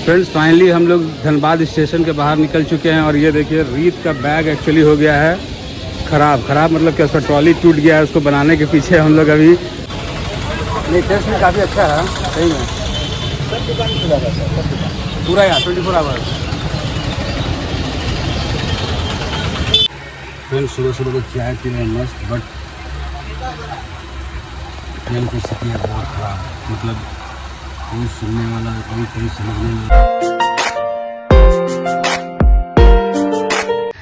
Friends finally हम लोग Dhanbad station के बाहर निकल चुके हैं और ये देखिए रीत का बैग एक्चुअली हो गया है ख़राब मतलब कि उसका ट्रॉली टूट गया है। उसको बनाने के पीछे हम लोग अभी नहीं, टेस्ट में काफ़ी अच्छा है सही में। सब दुकान खुला रहता है, सब दुकान पूरा यहाँ 24 आवर्स। फ्रेंड्स सुबह को चाय पी रहे हैं मस्त, बट ट्रेन की स्थिति है बहुत ख़राब। मतलब कोई सुनने वाला, कोई समझने वाला।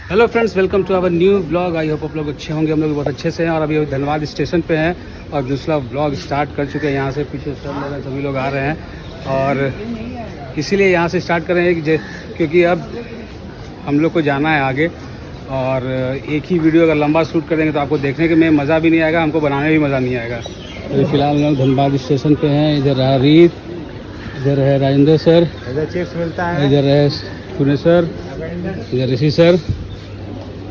Hello friends, welcome to our new blog. I hope आप लोग अच्छे होंगे। हम लोग बहुत अच्छे से हैं और अभी धनबाद स्टेशन पे हैं और दूसरा ब्लॉग स्टार्ट कर चुके हैं। यहाँ से पीछे सब लोग सभी लोग आ रहे हैं और इसीलिए यहाँ से स्टार्ट कर रहे हैं क्योंकि अब हम लोग को जाना है आगे और एक ही वीडियो अगर लंबा शूट करेंगे तो आपको देखने के में मज़ा भी नहीं आएगा, हमको बनाने में भी मज़ा नहीं आएगा। तो फिलहाल हम लोग धनबाद स्टेशन पे हैं। इधर रहा रीत, इधर है राजेंद्र सर, इधर चिप्स मिलता है, इधर है पुणे सर, इधर ऋषि सर।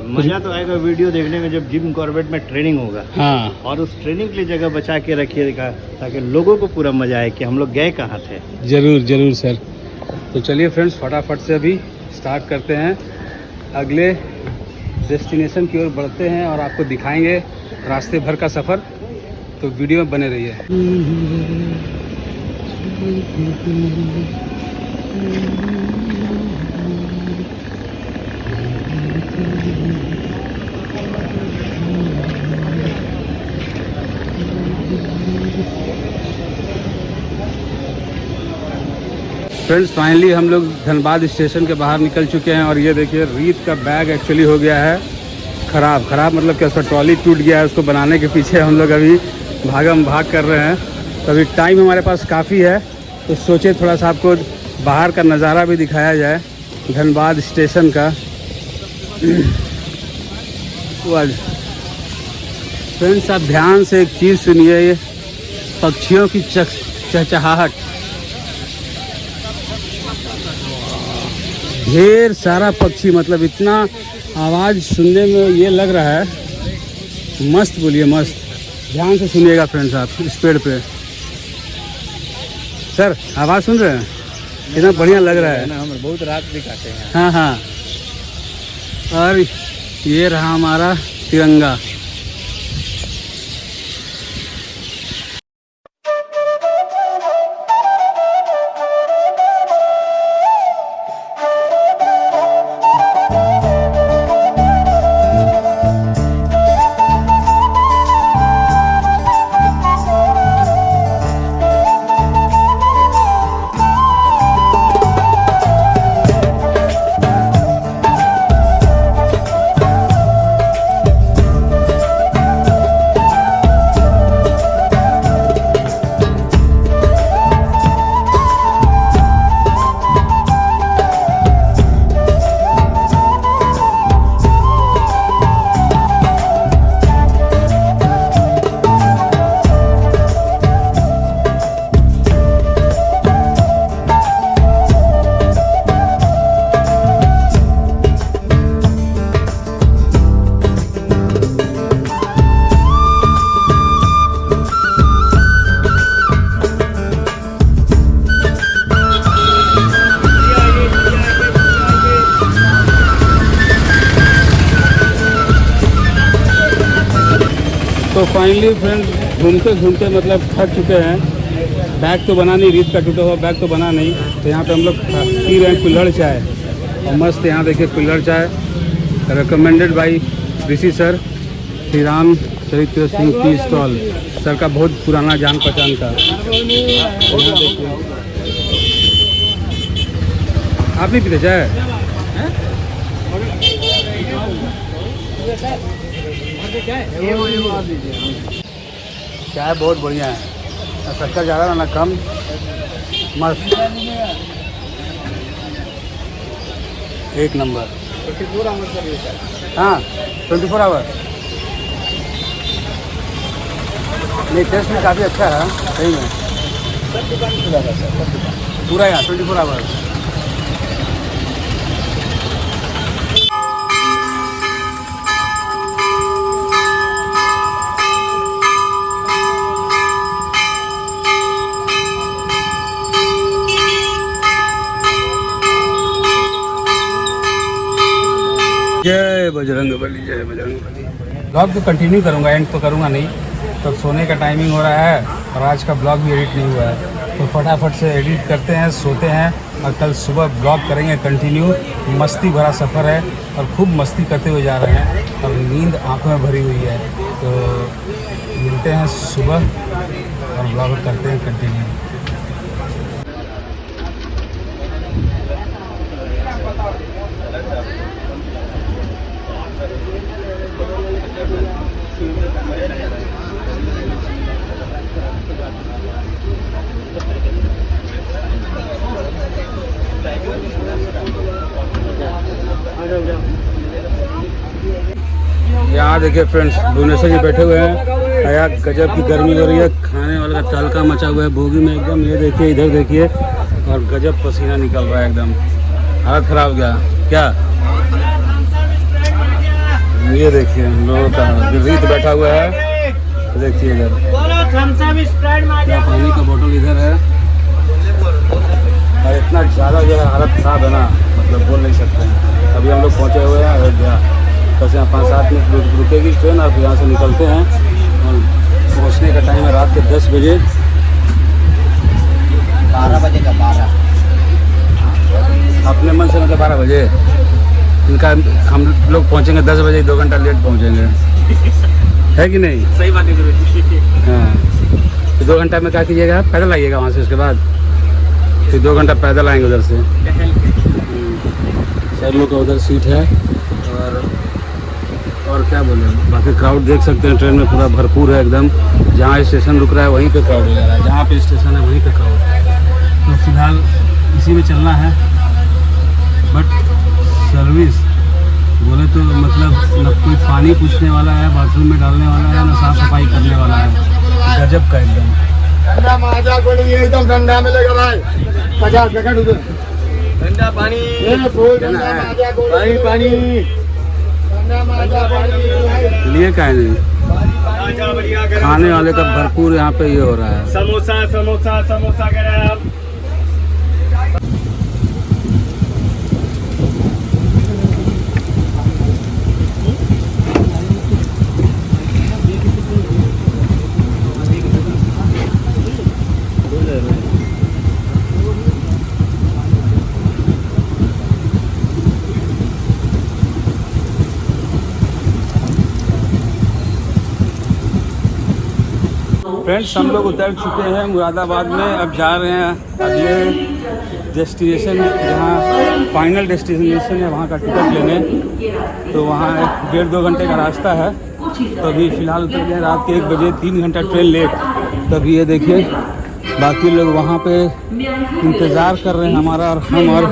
मज़ा तो आएगा वीडियो देखने में जब जिम कॉर्बेट में ट्रेनिंग होगा। हाँ, और उस ट्रेनिंग के लिए जगह बचा के रखिएगा ताकि लोगों को पूरा मज़ा आए कि हम लोग गए कहाँ थे। ज़रूर सर। तो चलिए फ्रेंड्स फटाफट से अभी स्टार्ट करते हैं, अगले डेस्टिनेशन की ओर बढ़ते हैं और आपको दिखाएंगे रास्ते भर का सफ़र। तो वीडियो में बने रहिए। फ्रेंड्स फाइनली हम लोग धनबाद स्टेशन के बाहर निकल चुके हैं और ये देखिए रीत का बैग एक्चुअली हो गया है ख़राब मतलब कि उसका ट्रॉली टूट गया है। उसको बनाने के पीछे हम लोग अभी भागम भाग कर रहे हैं। तो अभी टाइम हमारे पास काफ़ी है, तो सोचे थोड़ा सा आपको बाहर का नज़ारा भी दिखाया जाए धनबाद स्टेशन का। फ्रेंड्स आप ध्यान से एक चीज़ सुनिए, ये पक्षियों की चहचहाहट, ढेर सारा पक्षी, मतलब इतना आवाज़ सुनने में ये लग रहा है मस्त। बोलिए मस्त, ध्यान से सुनिएगा फ्रेंड्स आप इस पेड़ पे। सर आवाज़ सुन रहे हैं, इतना बढ़िया लग रहा है ना। हम बहुत रात भी काटे हैं। हाँ। और ये रहा हमारा तिरंगा। तो फाइनली फ्रेंड्स घूमते मतलब थक चुके हैं। बैग तो बना नहीं, रीत का टूटा हुआ बैग तो बना नहीं। तो यहाँ पे हम लोग पी रहे हैं कुल्हड़ चाय और मस्त। यहाँ देखिए कुल्हड़ चाय recommended by Rishi sir, Shri Ram चरित्र सिंह टी स्टॉल। सर का बहुत पुराना जान पहचान था। यहाँ देखिए, आप नहीं पीते चाय? चाय बहुत बढ़िया है, ना शक्कर ज़्यादा ना कम, मस्त एक नंबर। 24 आवर। हाँ 24 आवर। नहीं, टेस्ट में काफ़ी अच्छा है सही में। सब दुकान खुला रहता है, सब दुकान पूरा यहाँ 24 आवर। जय बजरंग बली, जय बजरंग बली। ब्लॉग तो कंटिन्यू करूँगा, एंड तो करूँगा नहीं, तो सोने का टाइमिंग हो रहा है और आज का ब्लॉग भी एडिट नहीं हुआ है, तो फटाफट से एडिट करते हैं, सोते हैं और कल सुबह ब्लॉग करेंगे कंटिन्यू। मस्ती भरा सफ़र है और खूब मस्ती करते हुए जा रहे हैं और नींद आँखों में भरी हुई है, तो मिलते हैं सुबह और ब्लॉग करते हैं कंटिन्यू। यहाँ देखिए फ्रेंड्स, भुवनेश्वर जी बैठे हुए हैं, यार गजब की गर्मी हो रही है, खाने वाले का तहलका मचा हुआ है भोगी में एकदम। ये देखिए, इधर देखिए, और गजब पसीना निकल रहा है एकदम, हालत खराब हो गया क्या। ये देखिए हम लोगों का रीत बैठा हुआ है, देखिए इधर पानी का बोतल इधर है, और इतना ज़्यादा जो है हालत खराब है ना, मतलब बोल नहीं सकते हैं। अभी हम लोग पहुँचे हुए हैं अयोध्या, बस यहाँ 5-7 मिनट रुकेगी ट्रेन और यहाँ से निकलते हैं और पहुँचने का टाइम है रात के 10 बजे। 12 बजे का 12 अपने मन से मतलब 12 बजे इनका, हम लोग पहुँचेंगे 10 बजे, 2 घंटा लेट पहुँचेंगे, है कि नहीं? सही बात है। हाँ, तो 2 घंटा में क्या कीजिएगा, पैदल आइएगा वहाँ से, उसके बाद फिर 2 घंटा पैदल आएंगे उधर से। सब लोग का उधर सीट है और क्या बोले, बाकी क्राउड देख सकते हैं ट्रेन में पूरा भरपूर है एकदम। जहाँ स्टेशन रुक रहा है वहीं पे क्राउड लगा रहा है, जहाँ पे स्टेशन है वहीं पे क्राउड। तो फिलहाल इसी में चलना है, बट सर्विस बोले तो मतलब न कोई पानी पूछने वाला है, बाथरूम में डालने वाला है, न साफ सफाई करने वाला है, गजब का एकदम। ठंडा माजा को लिए एकदम ठंडा मिलेगा भाई, 50 सेकंड उधर ठंडा पानी, पानी लिए क्या नहीं, खाने वाले का भरपूर यहाँ पे ये हो रहा है। समोसा समोसा समोसा कह रहे हैं आप। फ्रेंड्स, हम लोग उतर चुके हैं मुरादाबाद में, अब जा रहे हैं अगले डेस्टिनेशन, जहाँ फाइनल डेस्टिनेशन है वहाँ का टिकट लेने। तो वहाँ 1.5-2 घंटे का रास्ता है, तो अभी फ़िलहाल उतर गए रात के 1 बजे, 3 घंटा ट्रेन लेट। तभी ये देखिए बाकी लोग वहाँ पे इंतज़ार कर रहे हैं हमारा, और हम और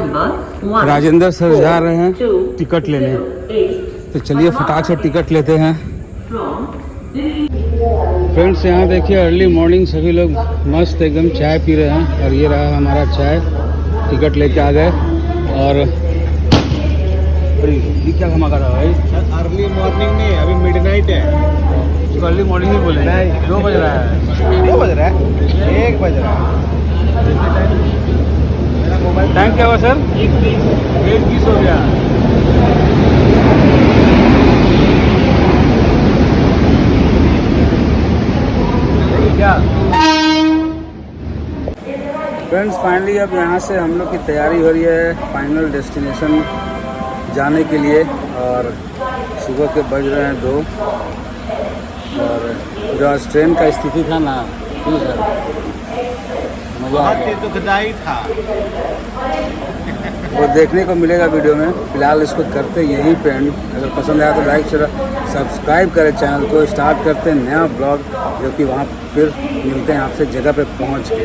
राजेंद्र सर जा रहे हैं टिकट लेने। तो चलिए फटाक से टिकट लेते हैं। फ्रेंड्स, यहाँ देखिए अर्ली मॉर्निंग सभी लोग मस्त एकदम चाय पी रहे हैं, और ये रहा हमारा चाय, टिकट लेके आ गए। और ये क्या धमाका था भाई? अर्ली मॉर्निंग नहीं, अभी मिडनाइट है। इसको अर्ली मॉर्निंग ही बोले? नहीं, 2 बज रहा है। 2 बज रहा है, 1 बज रहा है। टाइम क्या हुआ सर? 1:20 हो गया। क्या फ्रेंड्स, फाइनली अब यहाँ से हम लोग की तैयारी हो रही है फाइनल डेस्टिनेशन जाने के लिए, और सुबह के बज रहे हैं 2। और जो आज ट्रेन का स्थिति था ना, सर मज़ा आ गया, दुखदाई था। वो देखने को मिलेगा वीडियो में। फिलहाल इसको करते यहीं पे एंड। अगर पसंद आया तो लाइक शेयर सब्सक्राइब करें चैनल को। स्टार्ट करते हैं नया ब्लॉग, जो कि वहाँ फिर मिलते हैं आपसे जगह पे पहुँच के।